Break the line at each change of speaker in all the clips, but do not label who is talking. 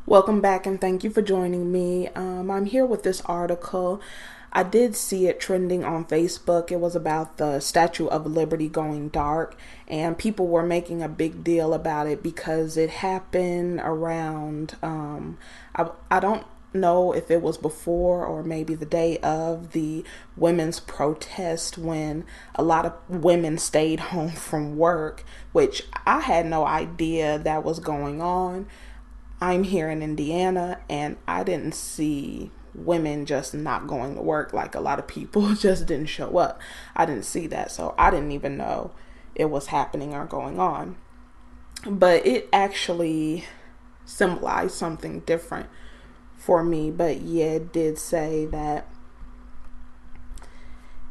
Welcome back and thank you for joining me. I'm here with this article. I did see it trending on Facebook. It was about the Statue of Liberty going dark, and people were making a big deal about it because it happened around, I don't know if it was before or maybe the day of the women's protest when a lot of women stayed home from work, which I had no idea that was going on. I'm here in Indiana and I didn't see women just not going to work like a lot of people just didn't show up. I didn't see that, so I didn't even know it was happening or going on. But it actually symbolized something different for me. But yeah, it did say that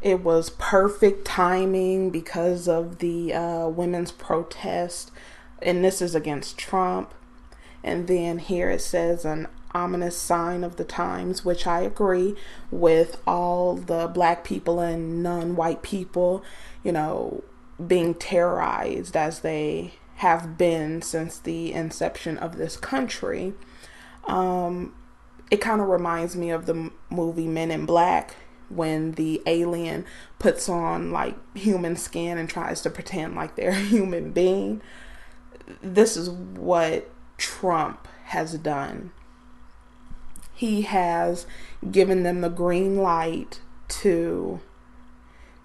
it was perfect timing because of the women's protest, and this is against Trump. And then here it says an ominous sign of the times, which I agree with all the black people and non-white people, being terrorized as they have been since the inception of this country. It kind of reminds me of the movie Men in Black when the alien puts on like human skin and tries to pretend like they're a human being. This is what Trump has done. He has given them the green light to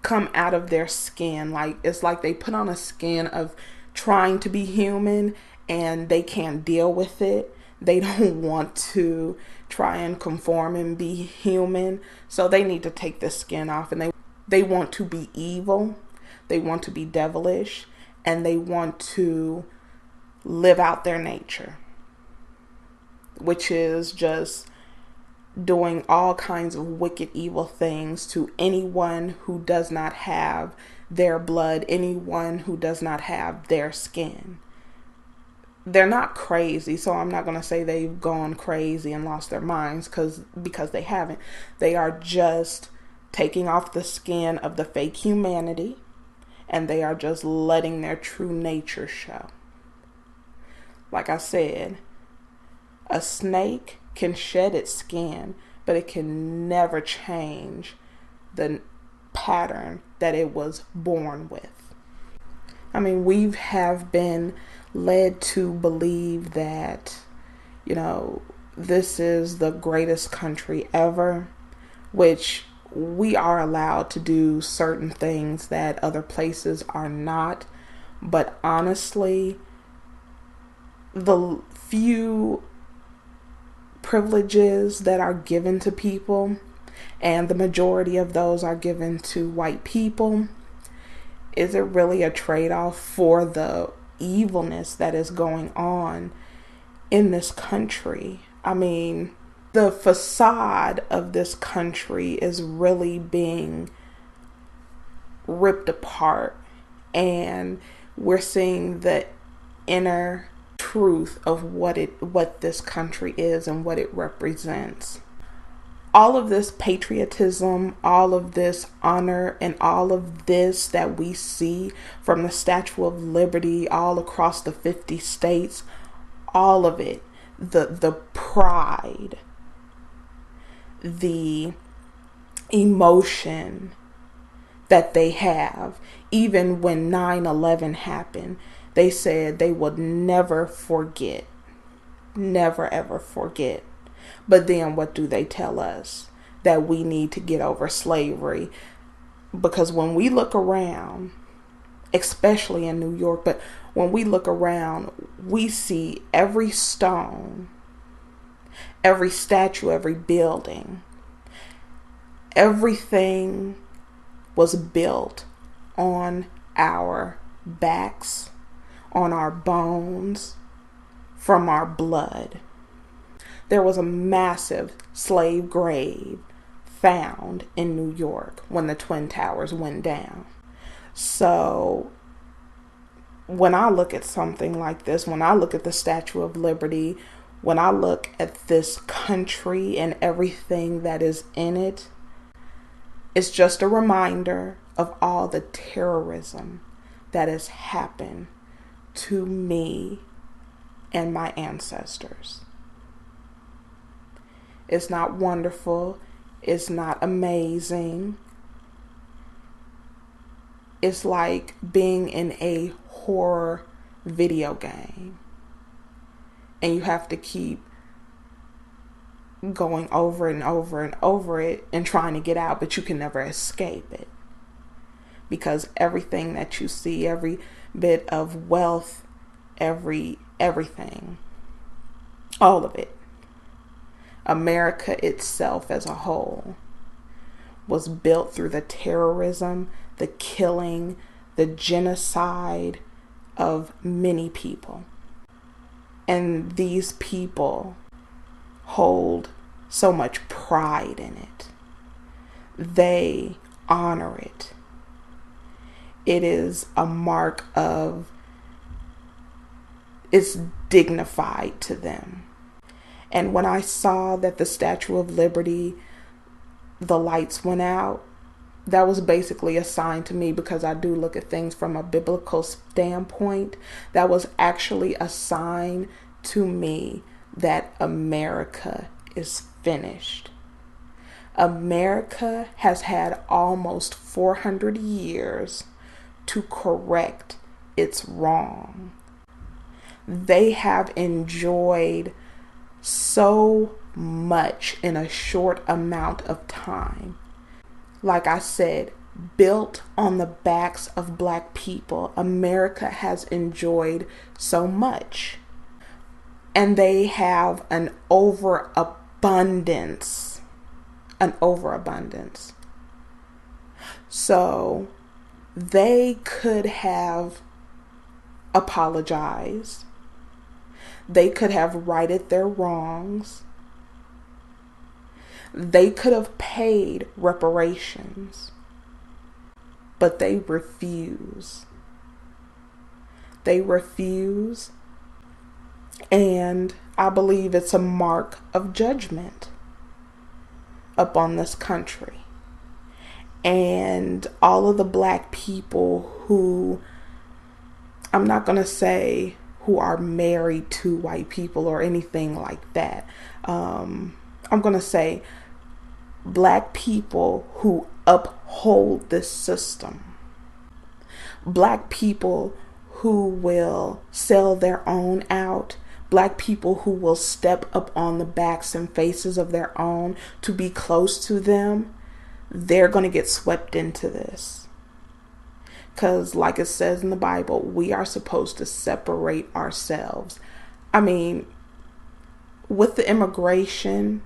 come out of their skin. Like it's like they put on a skin of trying to be human and they can't deal with it. They don't want to try and conform and be human. So they need to take the skin off, and they want to be evil. They want to be devilish, and they want to live out their nature, which is just doing all kinds of wicked, evil things to anyone who does not have their blood, anyone who does not have their skin. They're not crazy, so I'm not going to say they've gone crazy and lost their minds because they haven't. They are just taking off the skin of the fake humanity, and they are just letting their true nature show. Like I said, a snake can shed its skin, but it can never change the pattern that it was born with. I mean, we have been led to believe that, this is the greatest country ever, which we are allowed to do certain things that other places are not. But honestly, the few privileges that are given to people, and the majority of those are given to white people, is it really a trade-off for the evilness that is going on in this country? I mean, the facade of this country is really being ripped apart, and we're seeing the inner truth of what this country is and what it represents. All of this patriotism, all of this honor, and all of this that we see from the Statue of Liberty all across the 50 states, all of it, the pride, the emotion that they have, even when 9/11 happened, they said they would never forget. Never ever forget. But then what do they tell us? That we need to get over slavery. Because when we look around, especially in New York, but when we look around, we see every stone, every statue, every building, everything was built on our backs, on our bones, from our blood. There was a massive slave grave found in New York when the Twin Towers went down. So when I look at something like this, when I look at the Statue of Liberty, when I look at this country and everything that is in it, it's just a reminder of all the terrorism that has happened to me and my ancestors. It's not wonderful. It's not amazing. It's like being in a horror video game. And you have to keep going over and over and over it and trying to get out, but you can never escape it. Because everything that you see, every bit of wealth, everything, all of it, America itself as a whole, was built through the terrorism, the killing, the genocide of many people. And these people hold so much pride in it. They honor it. It is a mark of, it's dignified to them. And when I saw that the Statue of Liberty, the lights went out, that was basically a sign to me, because I do look at things from a biblical standpoint. That was actually a sign to me that America is finished. America has had almost 400 years to correct its wrong. They have enjoyed so much in a short amount of time. Like I said, built on the backs of Black people, America has enjoyed so much. And they have an overabundance. So they could have apologized. They could have righted their wrongs. They could have paid reparations. But they refuse. They refuse. And I believe it's a mark of judgment upon this country. And all of the Black people who, I'm not going to say who are married to white people or anything like that. I'm going to say Black people who uphold this system. Black people who will sell their own out. Black people who will step up on the backs and faces of their own to be close to them. They're going to get swept into this. Because like it says in the Bible, we are supposed to separate ourselves. I mean, with the immigration,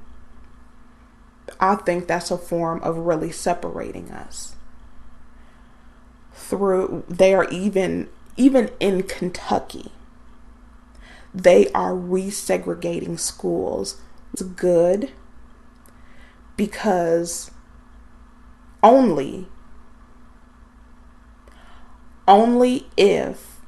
I think that's a form of really separating us. They are even in Kentucky, they are resegregating schools. It's good because only if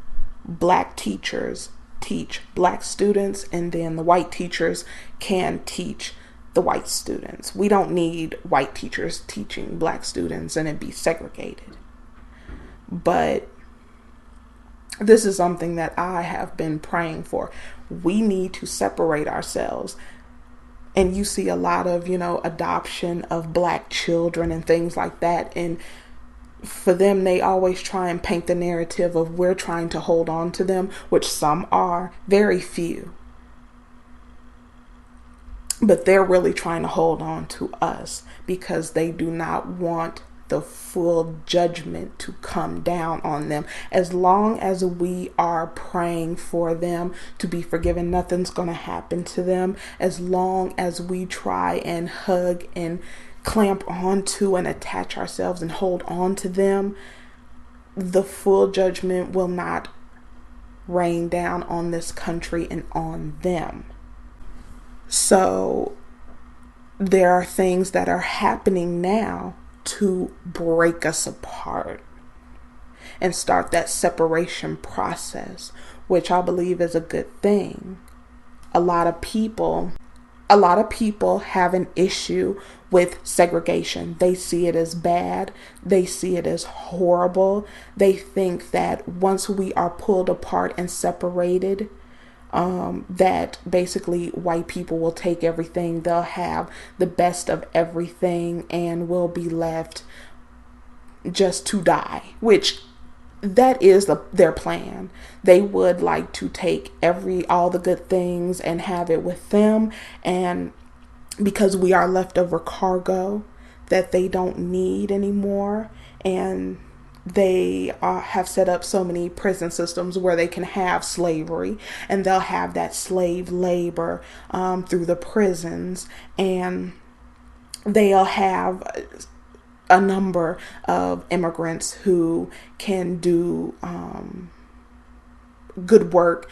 Black teachers teach Black students, and then the white teachers can teach the white students. We don't need white teachers teaching Black students and it be segregated. But this is something that I have been praying for. We need to separate ourselves. And you see a lot of, adoption of Black children and things like that. And for them, they always try and paint the narrative of we're trying to hold on to them, which some are, very few. But they're really trying to hold on to us because they do not want the full judgment to come down on them. As long as we are praying for them to be forgiven, nothing's going to happen to them. As long as we try and hug and clamp onto and attach ourselves and hold on to them, the full judgment will not rain down on this country and on them. So there are things that are happening now to break us apart and start that separation process, which I believe is a good thing. A lot of people have an issue with segregation. They see it as bad. They see it as horrible. They think that once we are pulled apart and separated, that basically white people will take everything, they'll have the best of everything, and will be left just to die, which that is their plan. They would like to take all the good things and have it with them, and because we are leftover cargo that they don't need anymore, and they have set up so many prison systems where they can have slavery, and they'll have that slave labor through the prisons, and they'll have a number of immigrants who can do good work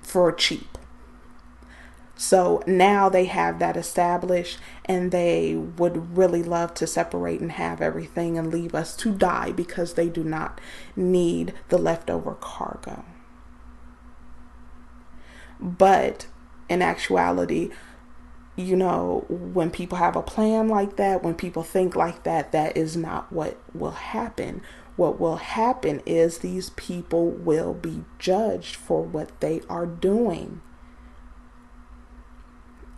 for cheap. So now they have that established, and they would really love to separate and have everything and leave us to die because they do not need the leftover cargo. But in actuality, when people have a plan like that, when people think like that, that is not what will happen. What will happen is these people will be judged for what they are doing.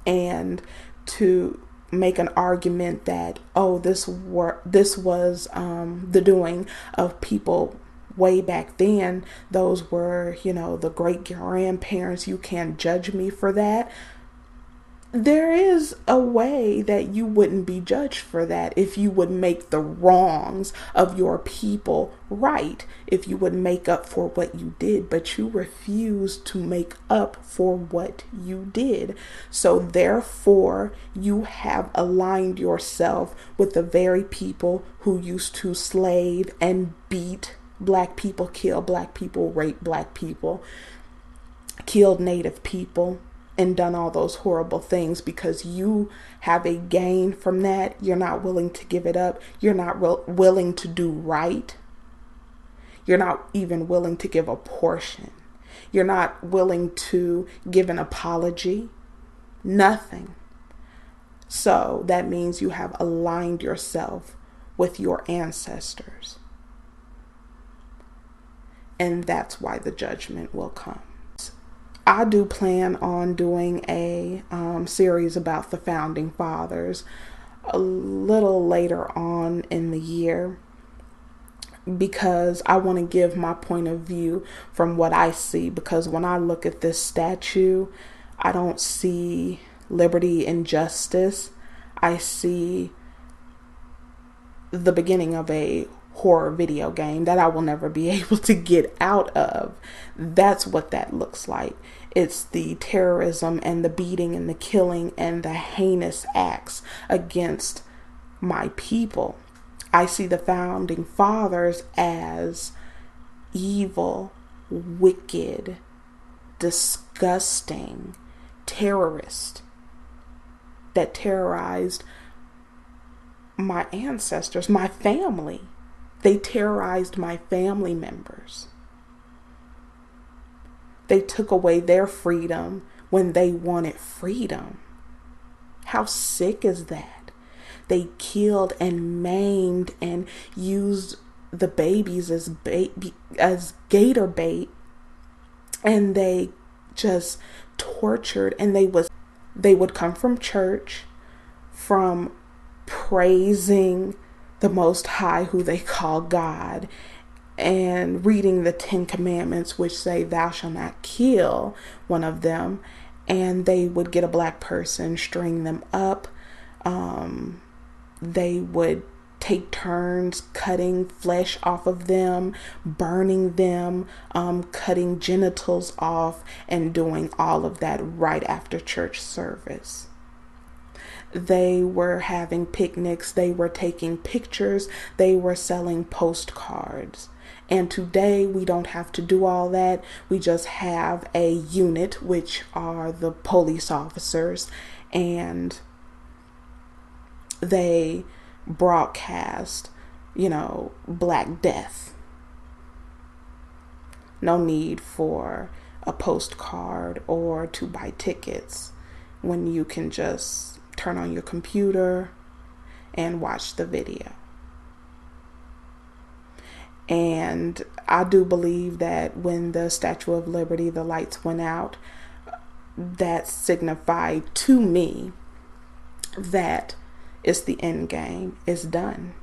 And to make an argument that, this was the doing of people way back then, those were, the great grandparents, you can't judge me for that. There is a way that you wouldn't be judged for that if you would make the wrongs of your people right, if you would make up for what you did, but you refuse to make up for what you did. So therefore, you have aligned yourself with the very people who used to slave and beat Black people, kill Black people, rape Black people, killed Native people, and done all those horrible things. Because you have a gain from that, you're not willing to give it up. You're not willing to do right. You're not even willing to give a portion. You're not willing to give an apology. Nothing. So that means you have aligned yourself with your ancestors. And that's why the judgment will come. I do plan on doing a series about the Founding Fathers a little later on in the year, because I want to give my point of view from what I see. Because when I look at this statue, I don't see liberty and justice. I see the beginning of a horror video game that I will never be able to get out of. That's what that looks like. It's the terrorism and the beating and the killing and the heinous acts against my people. I see the Founding Fathers as evil, wicked, disgusting terrorists that terrorized my ancestors, my family. They terrorized my family members. They took away their freedom when they wanted freedom. How sick is that? They killed and maimed and used the babies as gator bait, and they just tortured. And they would come from church, from praising the Most High, who they call God, and reading the 10 Commandments, which say thou shalt not kill, one of them, and they would get a Black person, string them up. They would take turns cutting flesh off of them, burning them, cutting genitals off, and doing all of that right after church service. They were having picnics, they were taking pictures, they were selling postcards. And today we don't have to do all that. We just have a unit, which are the police officers, and they broadcast, Black Death. No need for a postcard or to buy tickets when you can just turn on your computer and watch the video. And I do believe that when the Statue of Liberty, the lights went out, that signified to me that it's the end game. It's done.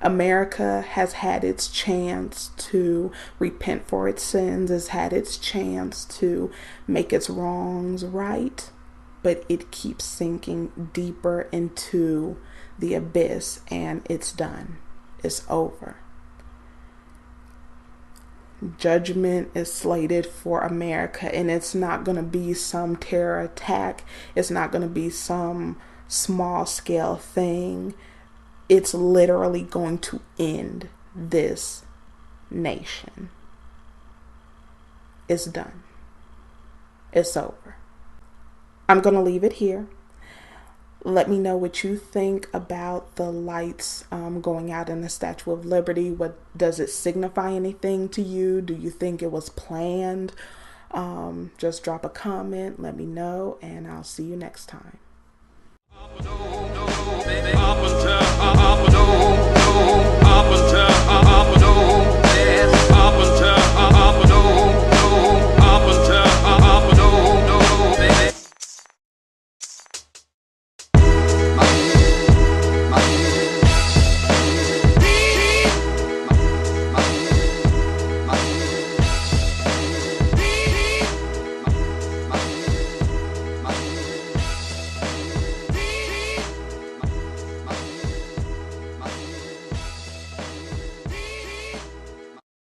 America has had its chance to repent for its sins, has had its chance to make its wrongs right, but it keeps sinking deeper into the abyss, and it's done. It's over. Judgment is slated for America, and it's not going to be some terror attack. It's not going to be some small scale thing. It's literally going to end this nation. It's done. It's over. I'm going to leave it here. Let me know what you think about the lights going out in the Statue of Liberty. What does it signify anything to you? Do you think it was planned? Just drop a comment. Let me know, and I'll see you next time. Up and down.